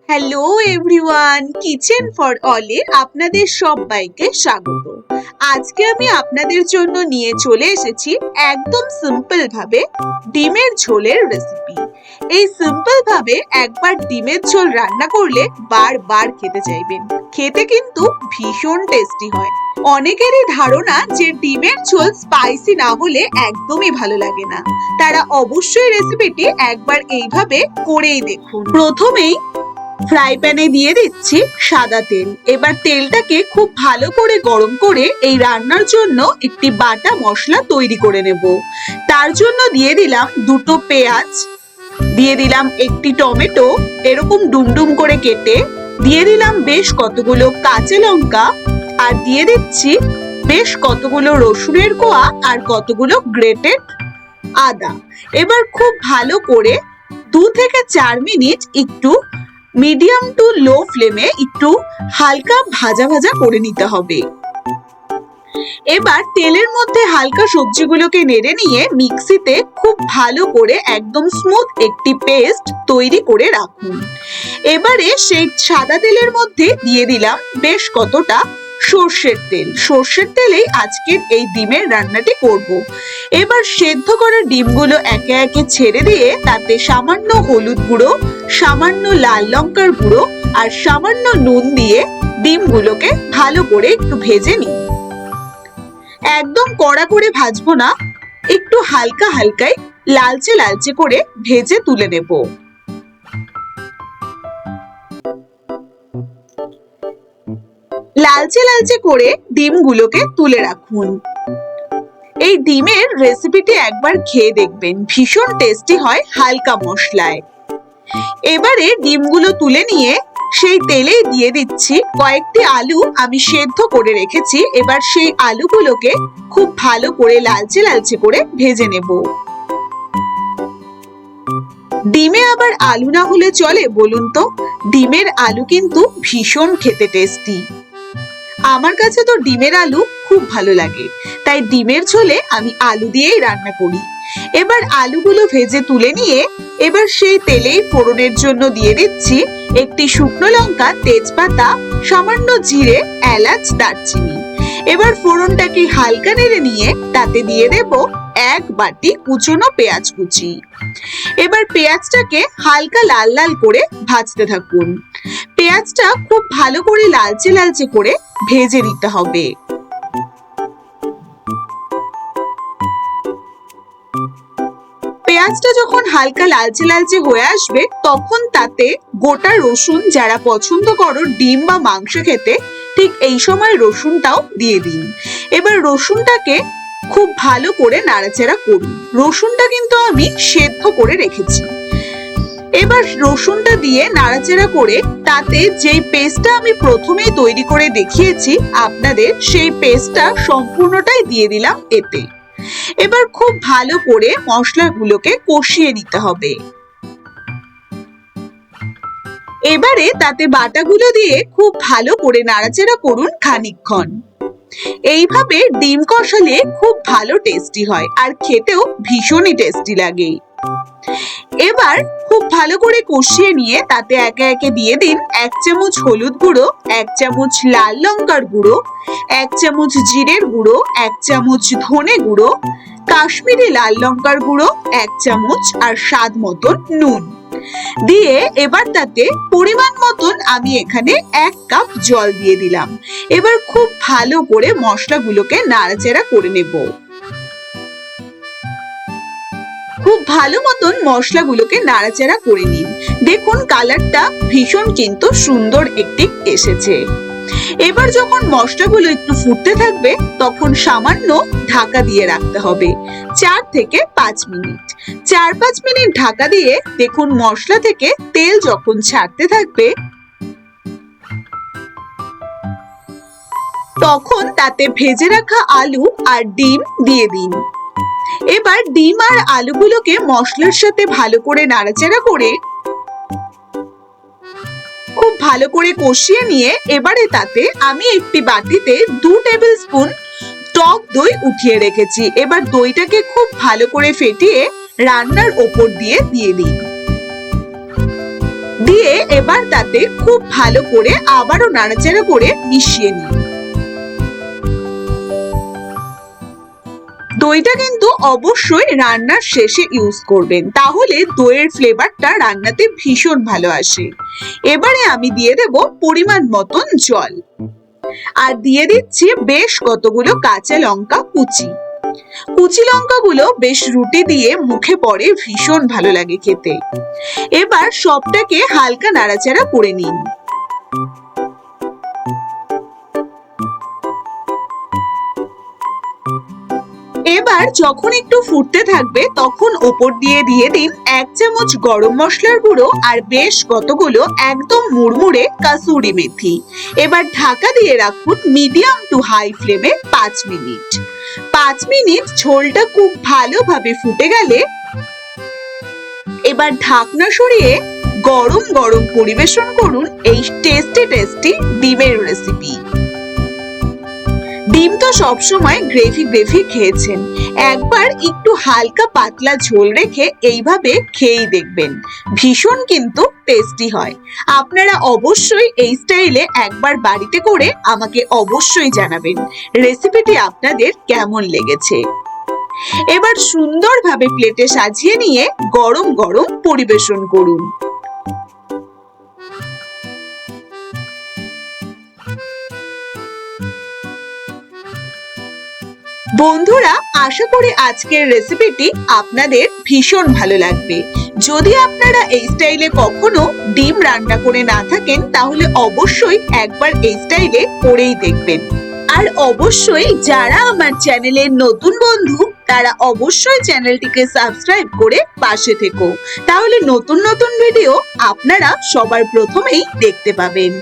Hello everyone, kitchen for অলে আপনাদের সবাইকে স্বাগত। আজকে আমি আপনাদের জন্য নিয়ে চলে এসেছি একদম সিম্পল ভাবে ডিমের ঝোলের রেসিপি। এই সিম্পল ভাবে একবার ডিমের ঝোল রান্না করলে বারবার খেতে চাইবেন। খেতে কিন্তু ভীষণ টেস্টি হয়। অনেকেরই ধারণা যে ডিমের ঝোল স্পাইসি না হলে একদমই ভালো লাগে না। তারা অবশ্যই রেসিপিটি একবার এইভাবে করেই দেখুন। প্রথমেই ফ্রাই প্যানে দিয়ে দিচ্ছি সাদা তেল। এবার তেলটাকে খুব ভালো করে গরম করে এই রান্নার জন্য একটি বাটা মশলা তৈরি করে নেব। তার জন্য দিয়ে দিলাম দুটো পেঁয়াজ, দিয়ে দিলাম একটি টমেটো এরকম ডুমডুম করে কেটে, দিয়ে দিলাম বেশ কতগুলো কাঁচা লঙ্কা, আর দিয়ে দিচ্ছি বেশ কতগুলো রসুনের কোয়া আর কতগুলো গ্রেটেড আদা। এবার খুব ভালো করে 2 থেকে 4 মিনিট একটু মিডিয়াম টু লো ফ্লেমে একটু হালকা ভাজা ভাজা করে নিতে হবে। এবার তেলের মধ্যে হালকা সবজিগুলোকে নেড়ে নিয়ে মিক্সিতে খুব ভালো করে একদম স্মুথ একটি পেস্ট তৈরি করে রাখুন। এবারে সেই সাদা তেলের মধ্যে দিয়ে দিলাম বেশ কতটা সর্ষের তেল। সর্ষের তেলেই আজকের এই ডিমের রান্নাটি করব। এবার সেদ্ধ করা ডিমগুলো একে একে ছেড়ে দিয়ে তাতে সামান্য হলুদ গুঁড়ো, সামান্য লাল লঙ্কার গুঁড়ো আর সামান্য নুন দিয়ে ডিমগুলোকে ভালো করে একটু ভেজে নিই। একদম কড়া করে ভাজবো না, একটু হালকা হালকায় লালচে লালচে করে ভেজে তুলে নেব। লালচে লালচে করে ডিমগুলোকে তুলে রাখুন। এই ডিমের রেসিপিটি একবার খেয়ে দেখবেন, ভীষণ টেস্টি হয় হালকা মশলায়। এবারে ডিমগুলো তুলে নিয়ে সেই তেলেই দিয়ে দিচ্ছি কয়েকটি আলু আমি সেদ্ধ করে রেখেছি। এবার সেই আলুগুলোকে খুব ভালো করে লালচে লালচে করে ভেজে নেব। ডিমে আবার আলু না হলে চলে বলুন তো? ডিমের আলু কিন্তু ভীষণ খেতে টেস্টি। আমার কাছে তো ডিমের আলু খুব ভালো লাগে, তাই ডিমের ঝোলে আমি আলু দিয়েই রান্না করি। এবার আলুগুলো ভেজে তুলে নিয়ে এবার সেই তেলেই ফোড়নের জন্য দিয়ে দিচ্ছি একটি শুকনো লঙ্কা, তেজপাতা, সামান্য জিরে, এলাচ, দারচিনি। এবার ফোড়নটাকে হালকা নেড়ে নিয়ে তাতে দিয়ে দেব 1 বাটি কুচনো পেঁয়াজ কুচি। এবার পেঁয়াজটাকে হালকা লাল লাল করে ভাজতে থাকুন। পেঁয়াজটা খুব ভালো করে লালচে লালচে করে ভেজে নিতে হবে। পেঁয়াজটা যখন হালকা লালচে লালচে হয়ে আসবে তখন তাতে গোটা রসুন, যারা পছন্দ করো ডিম বা মাংস খেতে, ঠিক এই সময় রসুনটাও দিয়ে দিন। এবার রসুনটাকে খুব ভালো করে নাড়াচাড়া করুন। রসুনটা কিন্তু আমি সেদ্ধ করে রেখেছি। এবার রসুনটা দিয়ে নাড়াচাড়া করে তাতে যেই পেস্টটা আমি প্রথমেই তৈরি করে দেখিয়েছি আপনাদের, সেই পেস্টটা সম্পূর্ণটাই দিয়ে দিলাম এতে। এবার খুব ভালো করে মশলাগুলোকে কষিয়ে নিতে হবে। এবারে তাতে বাটাগুলো দিয়ে খুব ভালো করে নাড়াচাড়া করুন খানিকক্ষণ। এইভাবে ডিম কষালে খুব ভালো টেস্টি হয় আর খেতেও ভীষণই টেস্টি লাগে। এবার খুব ভালো করে কষিয়ে নিয়ে তাতে একে একে দিয়ে দিন 1 চামচ হলুদ গুঁড়ো, 1 চামচ লাল লঙ্কার গুঁড়ো, 1 চামচ জিরের গুঁড়ো, 1 চামচ ধনে গুঁড়ো, কাশ্মীরি লাল লঙ্কার গুঁড়ো 1 চামচ আর স্বাদ মতন নুন দিয়ে এবার তাতে পরিমাণ মতন আমি এখানে 1 কাপ জল দিয়ে দিলাম। এবার খুব ভালো করে মশলাগুলোকে নাড়াচাড়া করে নেব। খুব ভালো মতন মশলাগুলোকে নাড়াচাড়া করে নিন। দেখুন কালারটা ভীষণ কিন্তু সুন্দর একটি এসেছে। এবার যখন মশলাগুলো একটু ফুটতে থাকবে তখন সামান্য ঢাকা দিয়ে রাখতে হবে 4 থেকে 5 মিনিট। 4-5 মিনিট ঢাকা দিয়ে দেখুন মশলা থেকে তেল যখন ছাড়তে থাকবে তখন তাতে ভেজে রাখা আলু আর ডিম দিয়ে দিন। এবার ডিম আর আলুগুলোকে মশলার সাথে ভালো করে নাড়াচাড়া করে খুব ভালো করে কষিয়ে নিয়ে এবারে তাতে আমি একটি বাটিতে 2 টেবিল স্পুন টক দই উঠিয়ে রেখেছি। এবার দইটাকে খুব ভালো করে ফেটিয়ে রান্নার ওপর দিয়ে দিন। দিয়ে এবার তাতে খুব ভালো করে আবারও নাড়াচাড়া করে মিশিয়ে নিন। দইটা কিন্তু অবশ্যই রান্নার শেষে ইউজ করবেন, তাহলে দইয়ের ফ্লেভারটা রান্নাতে ভীষণ ভালো আসে। এবারে আমি দিয়ে দেব পরিমাণ মতন জল, আর দিয়ে দিচ্ছি বেশ কতগুলো কাঁচা লঙ্কা কুচি। কুচি লঙ্কাগুলো বেশ রুটি দিয়ে মুখে পড়ে, ভীষণ ভালো লাগে খেতে। এবার সবটাকে হালকা নাড়াচাড়া করে নিন। এবার যখন একটু ফুটতে থাকবে তখন ওপর দিয়ে দিন 1 চামচ গরম মশলার গুঁড়ো আর বেশ কতগুলো একদম মুড়মুড়ে কাসুরি মেথি। এবার ঢাকা দিয়ে রাখুন মিডিয়াম টু হাই ফ্লেমে 5 মিনিট। 5 মিনিট ঝোলটা খুব ভালোভাবে ফুটে গেলে এবার ঢাকনা সরিয়ে গরম গরম পরিবেশন করুন এই টেস্টি ডিমের রেসিপি। ডিম তো সবসময় গ্রেভি খেয়েছেন, একবার একটু হালকা পাতলা ঝোল রেখে এইভাবে খেয়েই দেখবেন, ভীষণ কিন্তু টেস্টি হয়। আপনারা অবশ্যই এই স্টাইলে একবার বাড়িতে করে আমাকে অবশ্যই জানাবেন রেসিপিটি আপনাদের কেমন লেগেছে। এবার সুন্দরভাবে প্লেটে সাজিয়ে নিয়ে গরম গরম পরিবেশন করুন। বন্ধুরা, আশা করি আজকের রেসিপিটি আপনাদের ভীষণ ভালো লাগবে। যদি আপনারা এই স্টাইলে কখনো ডিম রান্না করে না থাকেন তাহলে অবশ্যই একবার এই স্টাইলে করেই দেখবেন। আর অবশ্যই যারা আমার চ্যানেলের নতুন বন্ধু তারা অবশ্যই চ্যানেলটিকে সাবস্ক্রাইব করে পাশে থেকো, তাহলে নতুন ভিডিও আপনারা সবার প্রথমেই দেখতে পাবেন।